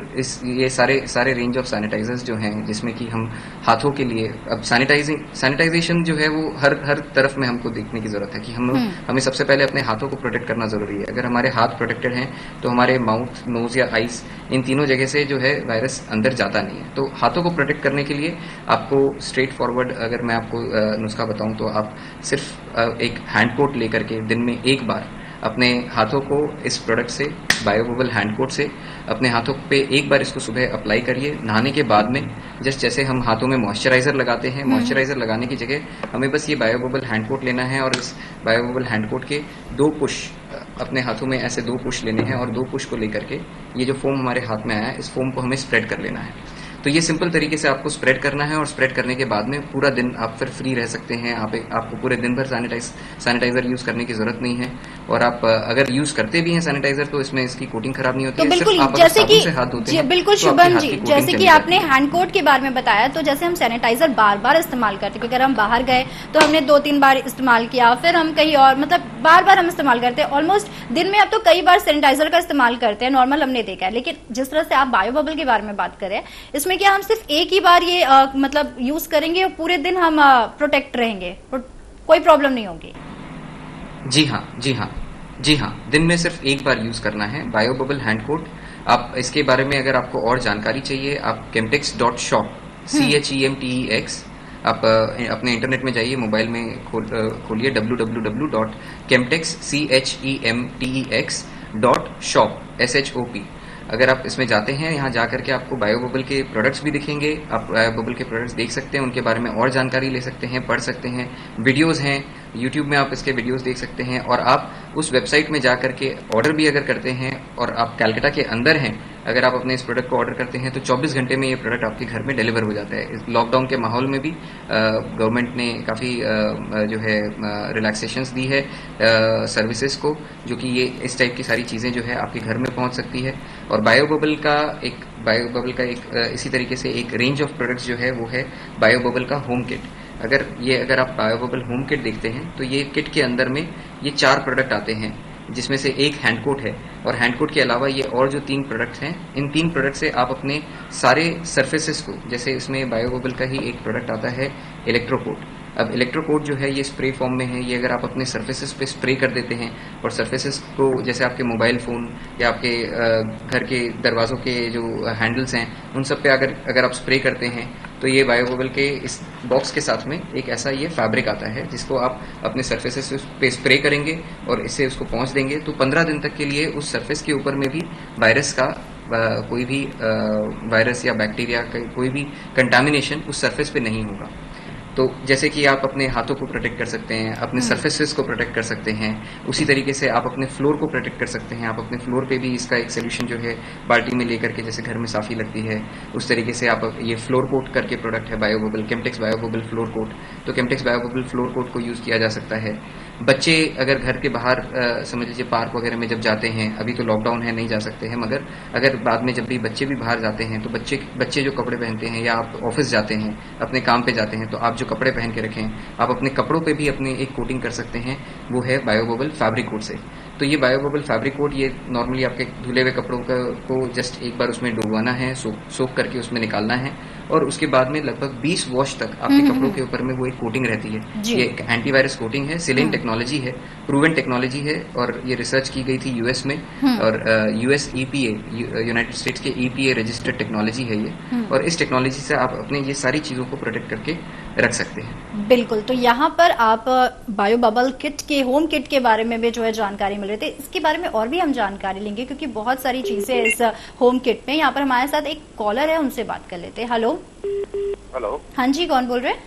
ये सारे रेंज ऑफ सैनिटाइजर्स जो हैं, जिसमें कि हम हाथों के लिए, अब सैनिटाइजेशन जो है वो हर तरफ में हमको देखने की ज़रूरत है कि हमें सबसे पहले अपने हाथों को प्रोटेक्ट करना ज़रूरी है। अगर हमारे हाथ प्रोटेक्टेड हैं तो हमारे माउथ, नोज या आईज, इन तीनों जगह से जो है वायरस अंदर जाता नहीं है। तो हाथों को प्रोटेक्ट करने के लिए आपको स्ट्रेट फॉरवर्ड, अगर मैं आपको नुस्खा बताऊं तो आप सिर्फ एक हैंड कोट लेकर के दिन में एक बार अपने हाथों को इस प्रोडक्ट से, बायो बबल हैंड कोट से, अपने हाथों पे एक बार इसको सुबह अप्लाई करिए। नहाने के बाद में जस्ट जैसे हम हाथों में मॉइस्चराइजर लगाते हैं, मॉइस्चराइजर लगाने की जगह हमें बस ये बायो बबल हैंड कोट लेना है और इस बायो बबल हैंड कोट के 2 पुश अपने हाथों में ऐसे 2 पुश लेने हैं और 2 पुश को लेकर के ये जो फोम हमारे हाथ में आया है, इस फोम को हमें स्प्रेड कर लेना है। तो ये सिंपल तरीके से आपको स्प्रेड करना है और स्प्रेड करने के बाद में पूरा दिन आप फिर फ्री रह सकते हैं। आपको पूरे दिन भर सैनिटाइजर यूज करने की जरूरत नहीं है। और आप अगर यूज करते भी हैं सैनिटाइजर तो इसमें इसकी कोटिंग खराब नहीं होती तो है। बिल्कुल, सिर्फ आप जैसे कि से हाथ धोते हैं, बिल्कुल तो शुभम जी, आपके जैसे कि आपने हैंड कोट के बारे में बताया, तो जैसे हम सैनिटाइजर बार बार इस्तेमाल करते हैं, अगर हम बाहर गए तो हमने 2-3 बार इस्तेमाल किया, फिर हम कहीं और, मतलब बार बार हम इस्तेमाल करते हैं। ऑलमोस्ट दिन में अब तो कई बार सैनिटाइजर का इस्तेमाल करते हैं, नॉर्मल हमने देखा है। लेकिन जिस तरह से आप बायो बबल के बारे में बात करें, इसमें क्या हम सिर्फ एक ही बार ये मतलब यूज करेंगे और पूरे दिन हम प्रोटेक्ट रहेंगे, कोई प्रॉब्लम नहीं होगी? जी हाँ, दिन में सिर्फ एक बार यूज करना है बायो बबल हैंड कोट। आप इसके बारे में अगर आपको और जानकारी चाहिए, आप chemtex.shop CHEMTEX आप अपने इंटरनेट में जाइए, मोबाइल में खोलिए www.chemtex.shop SHOP। अगर आप इसमें जाते हैं, यहाँ जाकर के आपको बायोबबल के प्रोडक्ट्स भी दिखेंगे। आप बायोबबल के प्रोडक्ट्स देख सकते हैं, उनके बारे में और जानकारी ले सकते हैं, पढ़ सकते हैं। वीडियोस हैं, यूट्यूब में आप इसके वीडियोस देख सकते हैं, और आप उस वेबसाइट में जाकर के ऑर्डर भी अगर करते हैं और आप कैलकाटा के अंदर हैं, अगर आप अपने इस प्रोडक्ट को ऑर्डर करते हैं तो 24 घंटे में ये प्रोडक्ट आपके घर में डिलीवर हो जाता है। इस लॉकडाउन के माहौल में भी गवर्नमेंट ने काफ़ी जो है रिलैक्सेशंस दी है सर्विसेज को, जो कि ये इस टाइप की सारी चीज़ें जो है आपके घर में पहुंच सकती है। और बायोबबल का एक इसी तरीके से एक रेंज ऑफ प्रोडक्ट्स जो है वो है बायोबबल का होम किट। अगर आप बायोबबल होम किट देखते हैं तो ये किट के अंदर में ये 4 प्रोडक्ट आते हैं, जिसमें से एक हैंडकोट है, और हैंडकोट के अलावा ये और जो 3 प्रोडक्ट्स हैं, इन 3 प्रोडक्ट से आप अपने सारे सरफेसेस को, जैसे इसमें बायोबबल का ही एक प्रोडक्ट आता है इलेक्ट्रोकोट। अब इलेक्ट्रोकोट जो है ये स्प्रे फॉर्म में है। ये अगर आप अपने सरफेसेस पे स्प्रे कर देते हैं और सरफेसेस को, जैसे आपके मोबाइल फ़ोन या आपके घर के दरवाज़ों के जो हैंडल्स हैं, उन सब पे अगर आप स्प्रे करते हैं तो ये बायोबबल के इस बॉक्स के साथ में एक ऐसा ये फैब्रिक आता है, जिसको आप अपने सरफेसेस पे स्प्रे करेंगे और इससे उसको पहुंच देंगे, तो 15 दिन तक के लिए उस सरफेस के ऊपर में भी वायरस का कोई भी वायरस या बैक्टीरिया का कोई भी कंटामिनेशन उस सरफेस पे नहीं होगा। तो जैसे कि आप अपने हाथों को प्रोटेक्ट कर सकते हैं, अपने सरफेसेस को प्रोटेक्ट कर सकते हैं, उसी तरीके से आप अपने फ्लोर को प्रोटेक्ट कर सकते हैं। आप अपने फ्लोर पे भी इसका एक सोल्यूशन जो है बाल्टी में लेकर के, जैसे घर में साफी लगती है उस तरीके से आप ये फ्लोर कोट करके प्रोडक्ट है bio-bubble, Chemtex bio-bubble floor coat. तो केमटेक्स बायोबबल फ्लोर कोट को यूज़ किया जा सकता है। बच्चे अगर घर के बाहर समझ लीजिए पार्क वगैरह में जब जाते हैं, अभी तो लॉकडाउन है नहीं जा सकते हैं, मगर अगर बाद में जब भी बच्चे भी बाहर जाते हैं तो बच्चे जो कपड़े पहनते हैं, या आप ऑफिस जाते हैं, अपने काम पे जाते हैं, तो आप जो कपड़े पहन के रखें, आप अपने कपड़ों पे भी अपने एक कोटिंग कर सकते हैं, वो है बायोबबल फैब्रिक कोट से। तो ये बायोबबल फैब्रिक कोट, ये नॉर्मली आपके धुले हुए कपड़ों को जस्ट एक बार उसमें डुबवाना है, सोक करके उसमें निकालना है, और उसके बाद में लगभग 20 वॉश तक आपके कपड़ों के ऊपर में वो एक कोटिंग रहती है। ये एक एंटीवायरस कोटिंग है, सिलिंग टेक्नोलॉजी है, प्रूवन टेक्नोलॉजी है, और ये रिसर्च की गई थी यूएस में, और यूएस EPA, यूनाइटेड स्टेट्स के EPA रजिस्टर्ड टेक्नोलॉजी है ये, और इस टेक्नोलॉजी से आप अपने ये सारी चीजों को प्रोटेक्ट करके रख सकते हैं। बिल्कुल। तो यहाँ पर आप बायोबबल किट के, होम किट के बारे में भी जो है जानकारी मिल रही थी, इसके बारे में और भी हम जानकारी लेंगे, क्योंकि बहुत सारी चीजें इस होम किट में। यहाँ पर हमारे साथ एक कॉलर है, उनसे बात कर लेते हैं। हेलो। हेलो। हाँ जी, कौन बोल रहे हैं?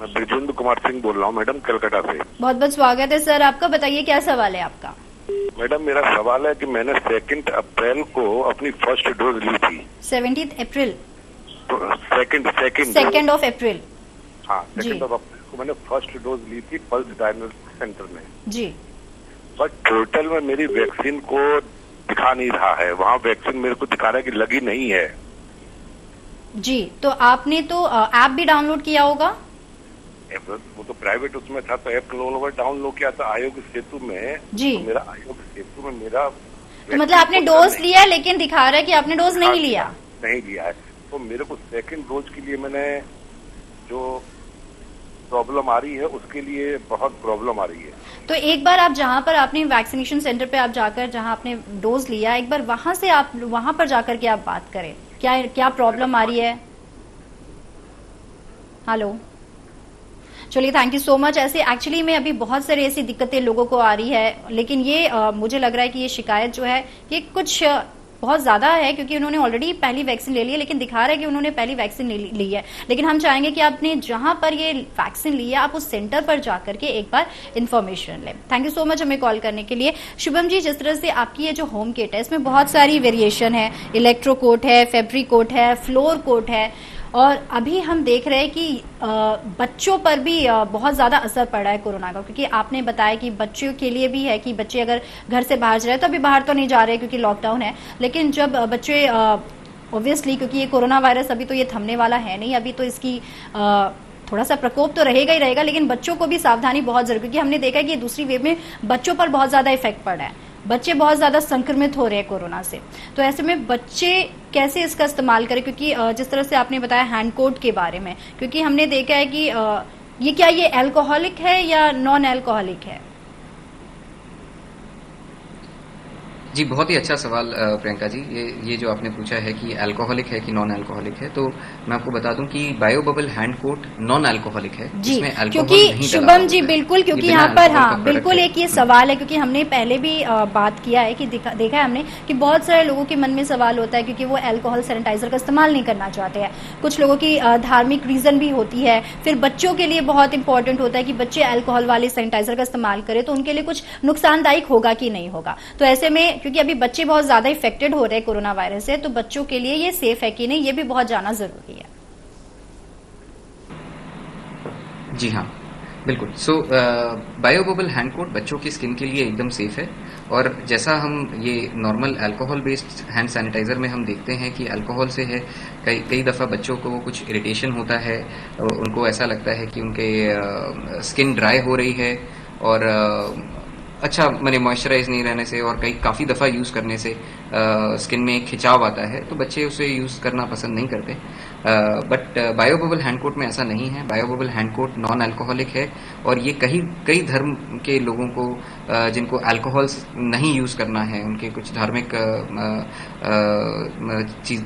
मैं ब्रिजेंद्र कुमार सिंह बोल रहा हूँ मैडम, कलकत्ता से। बहुत बहुत स्वागत है सर आपका। बताइए क्या सवाल है आपका? मैडम मेरा सवाल है कि मैंने 2 अप्रैल को अपनी फर्स्ट डोज ली थी। 17 अप्रैल? Second of April. हाँ, 2 अप्रैल को मैंने फर्स्ट डोज ली थी पल्स डायग्नोस्टिक सेंटर में जी। बट पोर्टल में मेरी वैक्सीन को दिखा नहीं रहा है, वहाँ वैक्सीन मेरे को दिखा रहा है कि लगी नहीं है जी। तो आपने तो ऐप भी डाउनलोड किया होगा? वो तो प्राइवेट उसमें था, तो ऐप डाउनलोड किया था आयोग सेतु में जी। तो मेरा आयोग सेतु में मेरा तो मतलब आपने डोज लिया, लेकिन दिखा रहा है कि आपने डोज नहीं लिया। नहीं लिया है। तो मेरे को सेकंड डोज के लिए मैंने जो प्रॉब्लम आ रही है, उसके लिए बहुत प्रॉब्लम आ रही है। तो एक बार आप जहां पर आपने वैक्सीनेशन सेंटर पे आप जाकर, जहां आपने डोज लिया, एक बार वहां से आप वहां पर जाकर के आप बात करें, क्या प्रॉब्लम आ रही है। हेलो। चलिए, थैंक यू सो मच। ऐसे एक्चुअली में अभी बहुत सारी ऐसी दिक्कतें लोगों को आ रही है, लेकिन ये मुझे लग रहा है कि ये शिकायत जो है ये कुछ बहुत ज्यादा है, क्योंकि उन्होंने ऑलरेडी पहली वैक्सीन ले ली है, लेकिन दिखा रहा है कि उन्होंने पहली वैक्सीन ली है। लेकिन हम चाहेंगे कि आपने जहां पर ये वैक्सीन ली है, आप उस सेंटर पर जाकर के एक बार इन्फॉर्मेशन लें। थैंक यू सो मच हमें कॉल करने के लिए। शुभम जी, जिस तरह से आपकी ये जो होम किट है, इसमें बहुत सारी वेरिएशन है, इलेक्ट्रो कोट है, फैब्रिक कोट है, फ्लोर कोट है, और अभी हम देख रहे हैं कि बच्चों पर भी बहुत ज्यादा असर पड़ा है कोरोना का, क्योंकि आपने बताया कि बच्चों के लिए भी है कि बच्चे अगर घर से बाहर जा रहे हैं, तो अभी बाहर तो नहीं जा रहे क्योंकि लॉकडाउन है, लेकिन जब बच्चे ऑब्वियसली, क्योंकि ये कोरोना वायरस अभी तो ये थमने वाला है नहीं, अभी तो इसकी थोड़ा सा प्रकोप तो रहेगा ही रहेगा, लेकिन बच्चों को भी सावधानी बहुत जरूरी, क्योंकि हमने देखा है कि दूसरी वेव में बच्चों पर बहुत ज्यादा इफेक्ट पड़ा है, बच्चे बहुत ज्यादा संक्रमित हो रहे हैं कोरोना से। तो ऐसे में बच्चे कैसे इसका इस्तेमाल करें, क्योंकि जिस तरह से आपने बताया हैंड कोट के बारे में, क्योंकि हमने देखा है कि ये क्या ये अल्कोहलिक है या नॉन अल्कोहलिक है? जी, बहुत ही अच्छा सवाल प्रियंका जी। ये जो आपने पूछा है कि अल्कोहलिक है कि नॉन अल्कोहलिक है, तो मैं आपको बता दूं कि Bio Bubble hand coat non alcoholic है, जी, इसमें अल्कोहल क्योंकि नहीं डला शुभम हुआ जी है। बिल्कुल, क्योंकि ये बिना यहाँ पर अल्कोहल का हाँ प्रोडक्ट बिल्कुल है। एक ये सवाल है, क्योंकि हमने पहले भी बात किया है कि देखा है हमने कि बहुत सारे लोगों के मन में सवाल होता है, क्योंकि वो अल्कोहल सैनिटाइजर का इस्तेमाल नहीं करना चाहते हैं। कुछ लोगों की धार्मिक रीजन भी होती है। फिर बच्चों के लिए बहुत इंपॉर्टेंट होता है कि बच्चे अल्कोहल वाले सैनिटाइजर का इस्तेमाल करें तो उनके लिए कुछ नुकसानदायक होगा कि नहीं होगा। तो ऐसे में क्योंकि अभी बच्चे बहुत ज्यादा इफेक्टेड हो रहे हैं कोरोना वायरस से, तो बच्चों के लिए ये सेफ है कि नहीं, ये भी बहुत जानना जरूरी है। जी हाँ, बिल्कुल। बायो बबल हैंड कोट बच्चों की स्किन के लिए एकदम सेफ है। और जैसा हम ये normal alcohol based hand sanitizer में हम देखते हैं कि अल्कोहल से है कई दफ़ा बच्चों को कुछ इरिटेशन होता है, उनको ऐसा लगता है कि उनके स्किन ड्राई हो रही है और अच्छा मैंने मॉइस्चराइज नहीं रहने से और काफ़ी दफ़ा यूज़ करने से स्किन में खिंचाव आता है, तो बच्चे उसे यूज़ करना पसंद नहीं करते। But Bio Bubble hand coat में ऐसा नहीं है। Bio Bubble hand coat non alcoholic है और ये कई धर्म के लोगों को जिनको अल्कोहल नहीं यूज़ करना है, उनके कुछ धार्मिक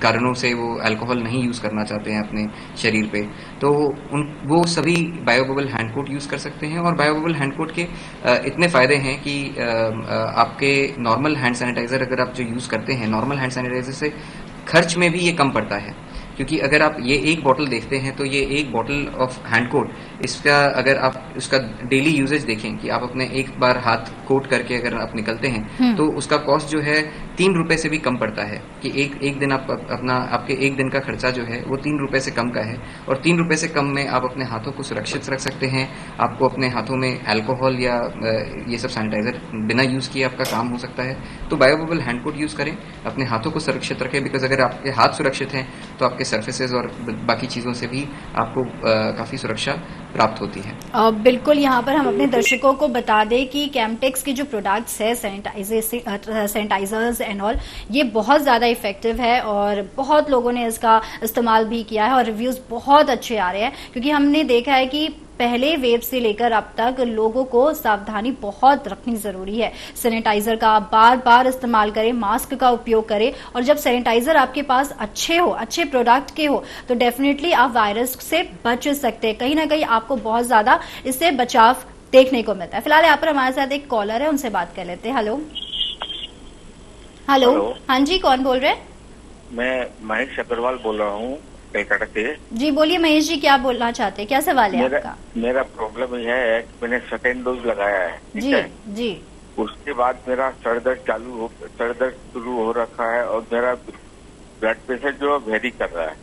कारणों से वो अल्कोहल नहीं यूज़ करना चाहते हैं अपने शरीर पे, तो वो सभी Bio Bubble hand coat use कर सकते हैं। और बायो बबल हैंड कोट के इतने फ़ायदे हैं कि आपके नॉर्मल हैंड सैनिटाइज़र अगर आप जो यूज़ करते हैं, नॉर्मल हैंड सैनिटाइज़र से खर्च में भी ये कम पड़ता है। क्योंकि अगर आप ये एक बॉटल देखते हैं तो ये एक बॉटल ऑफ हैंड कोट, इसका अगर आप उसका डेली यूजेज देखें कि आप अपने एक बार हाथ कोट करके अगर आप निकलते हैं तो उसका कॉस्ट जो है 3 रुपए से भी कम पड़ता है। कि एक दिन आप आपके एक दिन का खर्चा जो है वो 3 रुपए से कम का है। और 3 रुपए से कम में आप अपने हाथों को सुरक्षित रख सकते हैं। आपको अपने हाथों में अल्कोहल या ये सब सैनिटाइजर बिना यूज किए आपका काम हो सकता है। तो Bio Bubble hand coat use करें, अपने हाथों को सुरक्षित रखें, बिकॉज अगर आपके हाथ सुरक्षित हैं तो आपके सर्फेसेज और बाकी चीजों से भी आपको काफी सुरक्षा प्राप्त होती है। बिल्कुल, यहाँ पर हम अपने दर्शकों को बता दें कि कैम्पटेक्स के जो प्रोडक्ट्स है सैनिटाइजर्स एंड ऑल, ये बहुत ज़्यादा इफेक्टिव है और बहुत लोगों ने इसका इस्तेमाल भी किया है और रिव्यूज़ बहुत अच्छे आ रहे हैं। क्योंकि हमने देखा है कि पहले वेव से लेकर अब तक लोगों को सावधानी बहुत रखनी जरूरी है। सैनिटाइजर का बार बार इस्तेमाल करें, मास्क का उपयोग करें, और जब सैनिटाइजर आपके पास अच्छे प्रोडक्ट के हो तो डेफिनेटली आप वायरस से बच सकते हैं। कहीं ना कहीं आपको बहुत ज्यादा इससे बचाव देखने को मिलता है। फिलहाल यहाँ पर हमारे साथ एक कॉलर है, उनसे बात कर लेते हैं। हेलो। हाँ जी, कौन बोल रहे हैं? मैं महेश अग्रवाल बोल रहा हूँ कलकत्ता से। जी बोलिए महेश जी, क्या बोलना चाहते हैं, क्या सवाल है आपका? मेरा प्रॉब्लम यह है कि मैंने सेकेंड डोज लगाया है, ठीक है? जी। उसके बाद मेरा सर दर्द शुरू हो रखा है और मेरा ब्लड प्रेशर जो वेरी कर रहा है।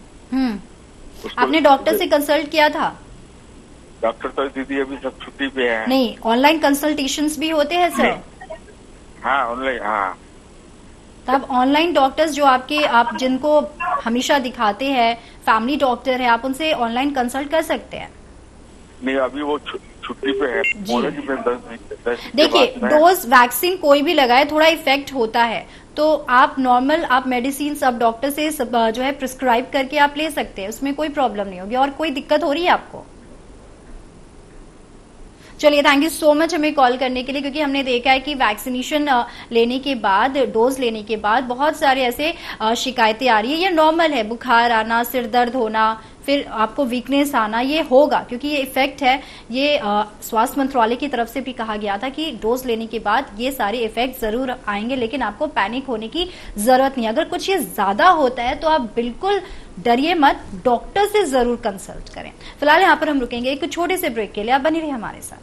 आपने डॉक्टर से कंसल्ट किया था? डॉक्टर तो दीदी अभी सब छुट्टी पे है। नहीं, ऑनलाइन कंसल्टेशंस भी होते हैं सर? हाँ, ऑनलाइन। हाँ, तब ऑनलाइन डॉक्टर्स जो आप जिनको हमेशा दिखाते हैं, फैमिली डॉक्टर है, आप उनसे ऑनलाइन कंसल्ट कर सकते हैं। नहीं, अभी वो छुट्टी पे है। देखिए, डोज वैक्सीन कोई भी लगाए थोड़ा इफेक्ट होता है, तो आप नॉर्मल मेडिसिन सब डॉक्टर से जो है प्रिस्क्राइब करके आप ले सकते हैं, उसमें कोई प्रॉब्लम नहीं होगी। और कोई दिक्कत हो रही है आपको? चलिए, थैंक यू सो मच हमें कॉल करने के लिए, क्योंकि हमने देखा है कि वैक्सीनेशन लेने के बाद, डोज लेने के बाद बहुत सारे ऐसे शिकायतें आ रही है। ये नॉर्मल है, बुखार आना, सिर दर्द होना, फिर आपको वीकनेस आना, ये होगा क्योंकि ये इफेक्ट है। ये स्वास्थ्य मंत्रालय की तरफ से भी कहा गया था कि डोज लेने के बाद ये सारे इफेक्ट जरूर आएंगे, लेकिन आपको पैनिक होने की जरूरत नहीं। अगर कुछ ये ज्यादा होता है तो आप बिल्कुल डरिए मत, डॉक्टर से जरूर कंसल्ट करें। फिलहाल यहाँ पर हम रुकेंगे एक छोटे से ब्रेक के लिए, आप बनी रहिए हमारे साथ।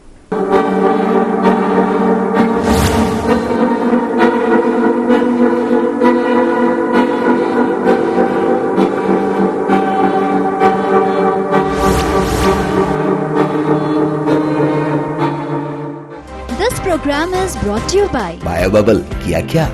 This program is brought to you by bio bubble किया क्या?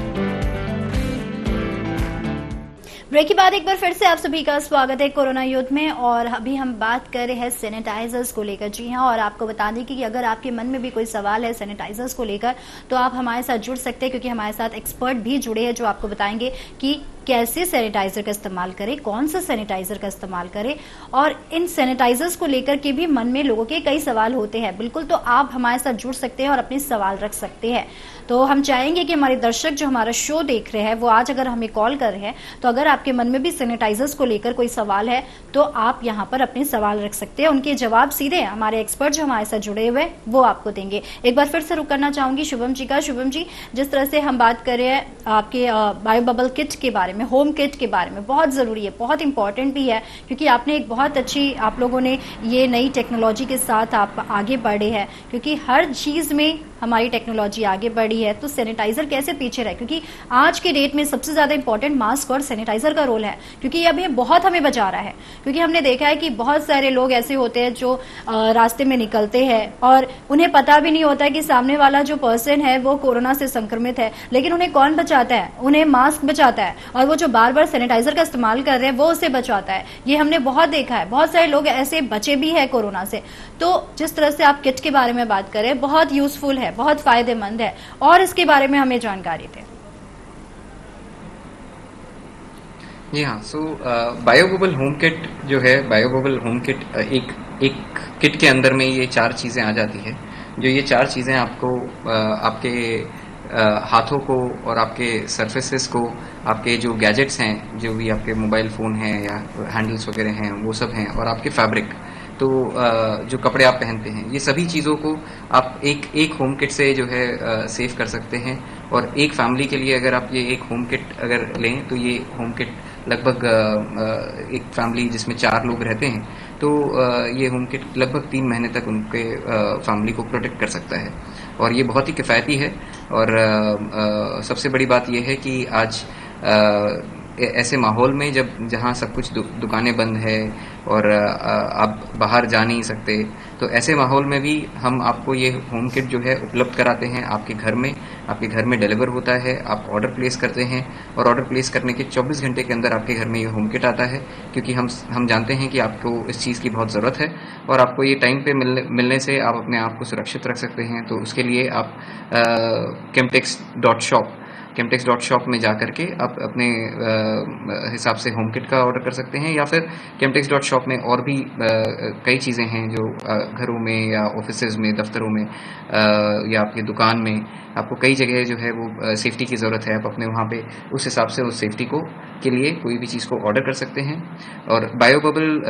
ब्रेक के बाद एक बार फिर से आप सभी का स्वागत है कोरोना युद्ध में। और अभी हम बात कर रहे हैं सैनिटाइजर्स को लेकर। जी हाँ, और आपको बता दें कि अगर आपके मन में भी कोई सवाल है सैनिटाइजर्स को लेकर तो आप हमारे साथ जुड़ सकते हैं, क्योंकि हमारे साथ एक्सपर्ट भी जुड़े हैं जो आपको बताएंगे कि कैसे सैनिटाइजर का इस्तेमाल करें, कौन सा सैनिटाइजर का इस्तेमाल करें, और इन सैनिटाइजर्स को लेकर के भी मन में लोगों के कई सवाल होते हैं। बिल्कुल, तो आप हमारे साथ जुड़ सकते हैं और अपने सवाल रख सकते हैं। तो हम चाहेंगे कि हमारे दर्शक जो हमारा शो देख रहे हैं वो आज अगर हमें कॉल कर रहे हैं, तो अगर आपके मन में भी सैनिटाइजर्स को लेकर कोई सवाल है तो आप यहाँ पर अपने सवाल रख सकते हैं। उनके जवाब सीधे हमारे एक्सपर्ट जो हमारे साथ जुड़े हुए हैं वो आपको देंगे। एक बार फिर से रुक करना चाहूंगी शुभम जी का। शुभम जी, जिस तरह से हम बात कर रहे हैं आपके बायो बबल किट के बारे में, होम किट के बारे में, बहुत जरूरी है, बहुत इंपॉर्टेंट भी है, क्योंकि आपने एक बहुत अच्छी, आप लोगों ने ये नई टेक्नोलॉजी के साथ आप आगे बढ़े हैं, क्योंकि हर चीज में हमारी टेक्नोलॉजी आगे बढ़ी है। तो सैनिटाइजर कैसे पीछे रहे, क्योंकि आज के डेट में सबसे ज्यादा इंपॉर्टेंट मास्क और सैनिटाइजर का रोल है, क्योंकि अब ये बहुत हमें बचा रहा है। क्योंकि हमने देखा है कि बहुत सारे लोग ऐसे होते हैं जो रास्ते में निकलते हैं और उन्हें पता भी नहीं होता है कि सामने वाला जो पर्सन है वो कोरोना से संक्रमित है, लेकिन उन्हें कौन बचाता है? उन्हें मास्क बचाता है, और वो जो बार बार सैनिटाइजर का इस्तेमाल कर रहे हैं वो उसे बचाता है। ये हमने बहुत देखा है, बहुत सारे लोग ऐसे बचे भी है कोरोना से। तो जिस तरह से आप किट के बारे में बात करें, बहुत यूजफुल है, बहुत फायदेमंद है, और इसके बारे में हमें जानकारी दें। जी हाँ, सो बायोबबल होम किट जो है, बायोबबल होम किट एक किट के अंदर में ये 4 चीज़ें आ जाती है। जो ये 4 चीज़ें आपको आपके हाथों को और आपके सरफेसेस को, आपके जो गैजेट्स हैं, जो भी आपके मोबाइल फ़ोन हैं या हैंडल्स वगैरह हैं, वो सब हैं, और आपके फैब्रिक, तो जो कपड़े आप पहनते हैं, ये सभी चीज़ों को आप एक होम किट से जो है सेव कर सकते हैं। और एक फैमिली के लिए अगर आप ये एक होम किट अगर लें, तो ये होम किट लगभग एक फैमिली जिसमें 4 लोग रहते हैं, तो ये होम किट लगभग 3 महीने तक उनके फैमिली को प्रोटेक्ट कर सकता है, और ये बहुत ही किफ़ायती है। और सबसे बड़ी बात यह है कि आज ऐसे माहौल में जहाँ सब कुछ दुकानें बंद है और आप बाहर जा नहीं सकते, तो ऐसे माहौल में भी हम आपको ये होम किट जो है उपलब्ध कराते हैं आपके घर में डिलीवर होता है। आप ऑर्डर प्लेस करते हैं, और ऑर्डर प्लेस करने के 24 घंटे के अंदर आपके घर में ये होम किट आता है, क्योंकि हम जानते हैं कि आपको इस चीज़ की बहुत ज़रूरत है, और आपको ये टाइम पे मिलने से आप अपने आप को सुरक्षित रख सकते हैं। तो उसके लिए आप chemtex.shop में जा करके आप अपने हिसाब से होम किट का ऑर्डर कर सकते हैं, या फिर chemtex.shop में और भी कई चीज़ें हैं जो घरों में या ऑफिसेज में, दफ्तरों में या आपकी दुकान में, आपको कई जगह जो है वो सेफ्टी की ज़रूरत है। आप अपने वहाँ पे उस हिसाब से उस सेफ्टी के लिए कोई भी चीज़ को ऑर्डर कर सकते हैं। और बायोबबल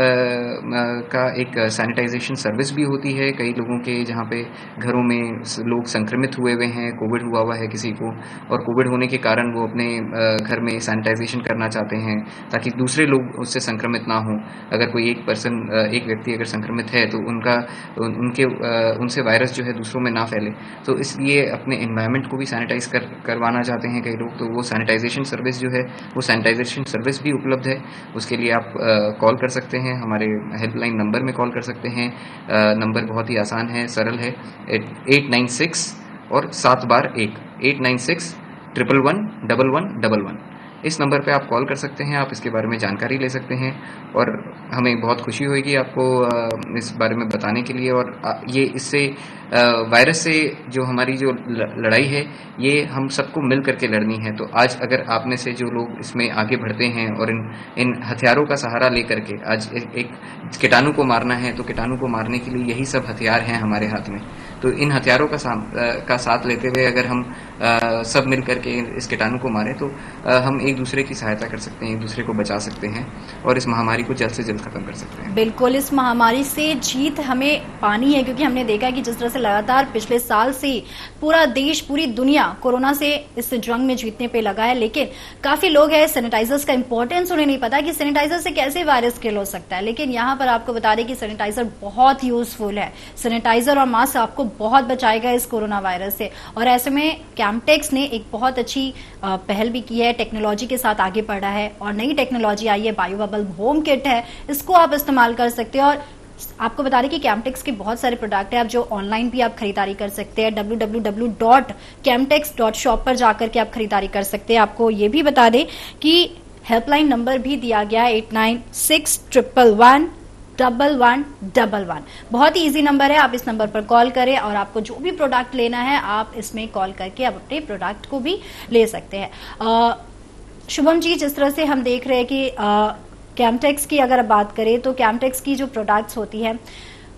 का एक सैनिटाइजेशन सर्विस भी होती है कई लोगों के, जहाँ पे घरों में लोग संक्रमित हुए हैं, कोविड हुआ है किसी को, और कोविड होने के कारण वो अपने घर में सैनिटाइजेशन करना चाहते हैं ताकि दूसरे लोग उससे संक्रमित ना हों। अगर कोई एक व्यक्ति अगर संक्रमित है तो उनसे वायरस जो है दूसरों में ना फैले, तो इसलिए अपने एनवायरनमेंट को भी सैनिटाइज करवाना चाहते हैं कई लोग। तो वो सैनिटाइजेशन सर्विस जो है, वो सैनिटाइजेशन सर्विस भी उपलब्ध है। उसके लिए आप कॉल कर सकते हैं, हमारे हेल्पलाइन नंबर में कॉल कर सकते हैं। नंबर बहुत ही आसान है, सरल है, 896 और 7 बार 1, 896 111 1111। इस नंबर पे आप कॉल कर सकते हैं, आप इसके बारे में जानकारी ले सकते हैं, और हमें बहुत खुशी होगी आपको इस बारे में बताने के लिए। और ये इससे वायरस से जो हमारी जो लड़ाई है, ये हम सबको मिल करके लड़नी है। तो आज अगर आप में से जो लोग इसमें आगे बढ़ते हैं और इन हथियारों का सहारा लेकर के आज एक कीटाणु को मारना है, तो कीटाणु को मारने के लिए यही सब हथियार हैं हमारे हाथ में। तो इन हथियारों का साथ लेते हुए अगर हम सब मिल करके इस कीटाणु को मारें, तो हम एक दूसरे की सहायता कर सकते हैं, एक दूसरे को बचा सकते हैं, और इस महामारी को जल्द से जल्द खत्म कर सकते हैं। बिल्कुल, इस महामारी से जीत हमें पानी है, क्योंकि हमने देखा है कि जिस तरह से लगातार पिछले साल से पूरा देश, पूरी दुनिया कोरोना से इस जंग में जीतने पे लगा है, लेकिन काफी लोग हैं सैनिटाइजर्स का इंपॉर्टेंस उन्हें नहीं पता कि सैनिटाइजर से कैसे वायरस किल हो सकता है। लेकिन यहाँ पर आपको बता दें कि सैनिटाइजर बहुत यूजफुल है। सैनिटाइजर और मास्क आपको बहुत बचाएगा इस कोरोना वायरस से, और ऐसे में कैम्पटेक्स ने एक बहुत अच्छी पहल भी की है, टेक्नोलॉजी के साथ आगे बढ़ा है, और नई टेक्नोलॉजी आई है, बायोबबल होम किट है, इसको आप इस्तेमाल कर सकते हैं। और आपको बता दें कि कैम्पटेक्स के बहुत सारे प्रोडक्ट है, आप जो ऑनलाइन भी आप खरीदारी कर सकते हैं, www.chemtex.shop पर जाकर के आप खरीदारी कर सकते हैं। आपको ये भी बता दें कि हेल्पलाइन नंबर भी दिया गया है 896 111 1111। बहुत ही इजी नंबर है, आप इस नंबर पर कॉल करें, और आपको जो भी प्रोडक्ट लेना है आप इसमें कॉल करके आप अपने प्रोडक्ट को भी ले सकते हैं। शुभम जी, जिस तरह से हम देख रहे हैं कि कैम्पटेक्स की अगर बात करें तो कैम्पटेक्स की जो प्रोडक्ट्स होती है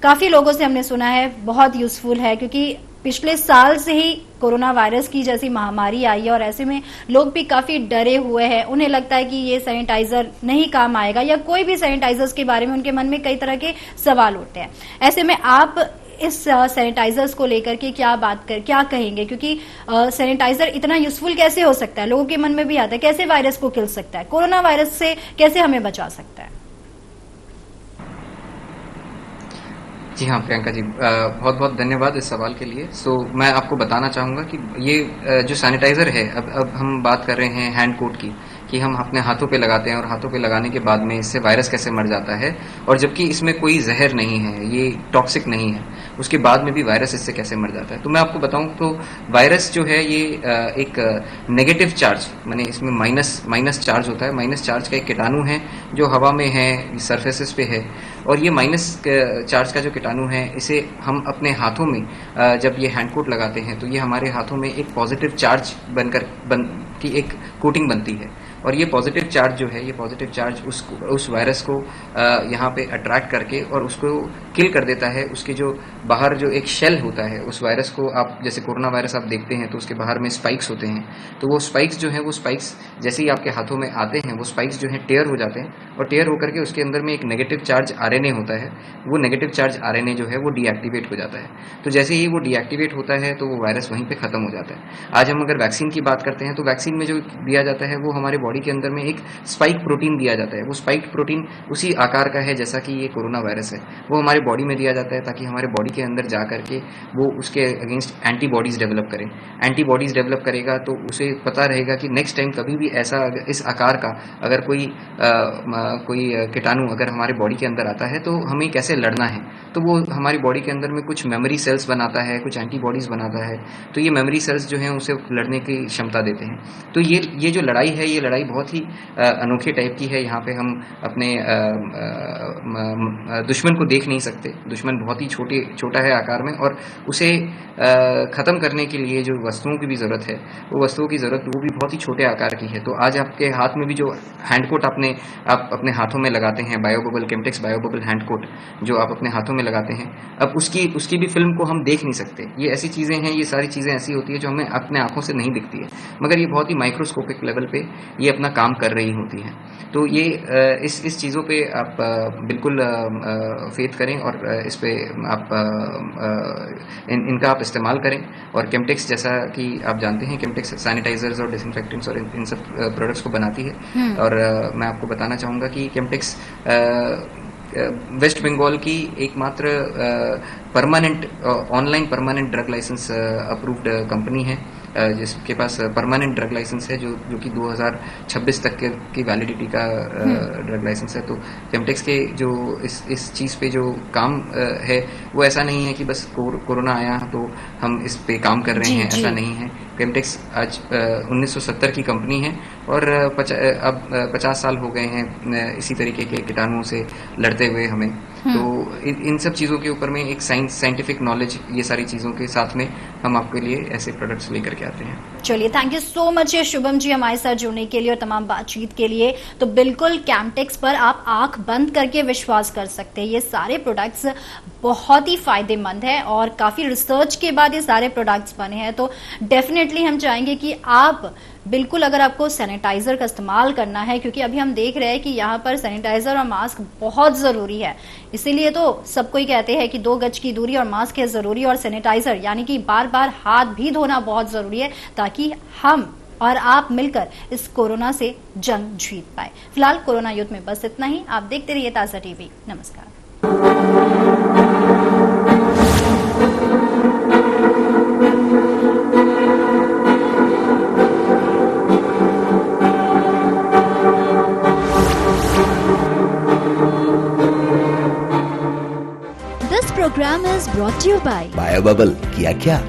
काफी लोगों से हमने सुना है बहुत यूजफुल है, क्योंकि पिछले साल से ही कोरोना वायरस की जैसी महामारी आई है और ऐसे में लोग भी काफी डरे हुए हैं। उन्हें लगता है कि ये सैनिटाइजर नहीं काम आएगा या कोई भी सैनिटाइजर्स के बारे में उनके मन में कई तरह के सवाल उठते हैं। ऐसे में आप इस सैनिटाइजर्स को लेकर के क्या कहेंगे, क्योंकि सैनिटाइजर इतना यूजफुल कैसे हो सकता है? लोगों के मन में भी आता है कैसे वायरस को किल सकता है, कोरोना वायरस से कैसे हमें बचा सकता है? जी हाँ प्रियंका जी, बहुत बहुत धन्यवाद इस सवाल के लिए। मैं आपको बताना चाहूँगा कि ये जो सैनिटाइज़र है, अब हम बात कर रहे हैं हैंड कोट की, कि हम अपने हाथों पे लगाते हैं और हाथों पे लगाने के बाद में इससे वायरस कैसे मर जाता है, और जबकि इसमें कोई जहर नहीं है, ये टॉक्सिक नहीं है, उसके बाद में भी वायरस इससे कैसे मर जाता है। तो मैं आपको बताऊं तो वायरस जो है ये एक नेगेटिव चार्ज, माने इसमें माइनस चार्ज होता है। माइनस चार्ज का एक कीटाणु है जो हवा में है, सरफेसेस पे है, और ये माइनस चार्ज का जो कीटाणु है इसे हम अपने हाथों में जब ये हैंड कोट लगाते हैं तो ये हमारे हाथों में एक पॉजिटिव चार्ज की एक कोटिंग बनती है, और ये पॉजिटिव चार्ज जो है, ये पॉजिटिव चार्ज उस वायरस को यहाँ पे अट्रैक्ट करके और उसको किल कर देता है। उसके जो बाहर जो एक शेल होता है उस वायरस को, आप जैसे कोरोना वायरस आप देखते हैं तो उसके बाहर में स्पाइक्स होते हैं, तो वो स्पाइक्स जो है, वो स्पाइक्स जैसे ही आपके हाथों में आते हैं वो स्पाइक्स जो है टेयर हो जाते हैं, और टेयर होकर के उसके अंदर में एक नेगेटिव चार्ज आरएनए होता है, वो नेगेटिव चार्ज आरएनए जो है वो डीएक्टिवेट हो जाता है। तो जैसे ही वो डीएक्टिवेट होता है तो वो वायरस वहीं पे खत्म हो जाता है। आज हम अगर वैक्सीन की बात करते हैं तो वैक्सीन में जो दिया जाता है वो हमारे बॉडी के अंदर में एक स्पाइक प्रोटीन दिया जाता है। वो स्पाइक प्रोटीन उसी आकार का है जैसा कि ये कोरोना वायरस है, वो हमारे बॉडी में दिया जाता है ताकि हमारे बॉडी के अंदर जा करके वो उसके अगेंस्ट एंटीबॉडीज डेवलप करे। एंटीबॉडीज डेवलप करेगा तो उसे पता रहेगा कि नेक्स्ट टाइम कभी भी ऐसा इस आकार का अगर कोई कीटाणु अगर हमारे बॉडी के अंदर आता है तो हमें कैसे लड़ना है। तो वो हमारी बॉडी के अंदर में कुछ मेमोरी सेल्स बनाता है, कुछ एंटीबॉडीज बनाता है, तो ये मेमोरी सेल्स जो हैं उसे लड़ने की क्षमता देते हैं। तो ये जो लड़ाई है, ये लड़ाई बहुत ही अनोखे टाइप की है। यहाँ पे हम अपने दुश्मन को देख नहीं सकते, दुश्मन बहुत ही छोटा है आकार में, और उसे ख़त्म करने के लिए जो वस्तुओं की भी ज़रूरत है, वो वस्तुओं की ज़रूरत वो भी बहुत ही छोटे आकार की है। तो आज आपके हाथ में भी जो हैंड कोट आप अपने हाथों में लगाते हैं, बायोबबल, कैम्पटेक्स बायोबबल हैंड कोट जो आप अपने हाथों में लगाते हैं, अब उसकी भी फिल्म को हम देख नहीं सकते। ये ऐसी चीज़ें हैं, ये सारी चीज़ें ऐसी होती है जो हमें अपने आँखों से नहीं दिखती है, मगर ये बहुत ही माइक्रोस्कोपिक लेवल पे ये अपना काम कर रही होती हैं। तो ये इस चीज़ों पे आप बिल्कुल फेथ करें और इस पे आप इनका आप इस्तेमाल करें। और कैम्पटेक्स, जैसा कि आप जानते हैं, कैम्पटेक्स सैनिटाइजर्स और डिसइंफेक्टेंट्स और इन सब प्रोडक्ट्स को बनाती है। और मैं आपको बताना चाहूँगा कि कैम्पटेक्स वेस्ट बंगाल की एकमात्र permanent online permanent drug licence approved company है, जिसके पास परमानेंट ड्रग लाइसेंस है जो कि 2026 तक की वैलिडिटी का ड्रग लाइसेंस है। तो कैम्पटेक्स के जो इस चीज़ पे जो काम है वो ऐसा नहीं है कि बस कोरोना आया तो हम इस पे काम कर रहे हैं, ऐसा नहीं है। कैम्पटेक्स आज 1970 की कंपनी है और अब 50 साल हो गए हैं इसी तरीके के कीटाणुओं से लड़ते हुए हमें। तो इन सब चीज़ों के ऊपर में एक साइंटिफिक नॉलेज, ये सारी चीज़ों के साथ में हम आपके लिए ऐसे प्रोडक्ट्स लेकर के आते हैं। चलिए, thank you so much Shubham ji हमारे साथ जुड़ने के लिए और तमाम बातचीत के लिए। तो बिल्कुल कैम्पटेक्स पर आप आंख बंद करके विश्वास कर सकते हैं। ये सारे प्रोडक्ट्स बहुत ही फायदेमंद है और काफी रिसर्च के बाद ये सारे प्रोडक्ट्स बने हैं। तो डेफिनेटली हम चाहेंगे कि आप बिल्कुल, अगर आपको सैनिटाइजर का इस्तेमाल करना है, क्योंकि अभी हम देख रहे हैं कि यहाँ पर सैनिटाइजर और मास्क बहुत जरूरी है, इसीलिए तो सब कोई कहते हैं कि 2 गज की दूरी और मास्क है जरूरी, और सैनिटाइजर यानी कि बार बार हाथ भी धोना बहुत जरूरी है ताकि हम और आप मिलकर इस कोरोना से जंग जीत पाए। फिलहाल कोरोना युद्ध में बस इतना ही। आप देखते रहिए ताज़ा टीवी। नमस्कार। This program is brought to you by bio-bubble किया क्या?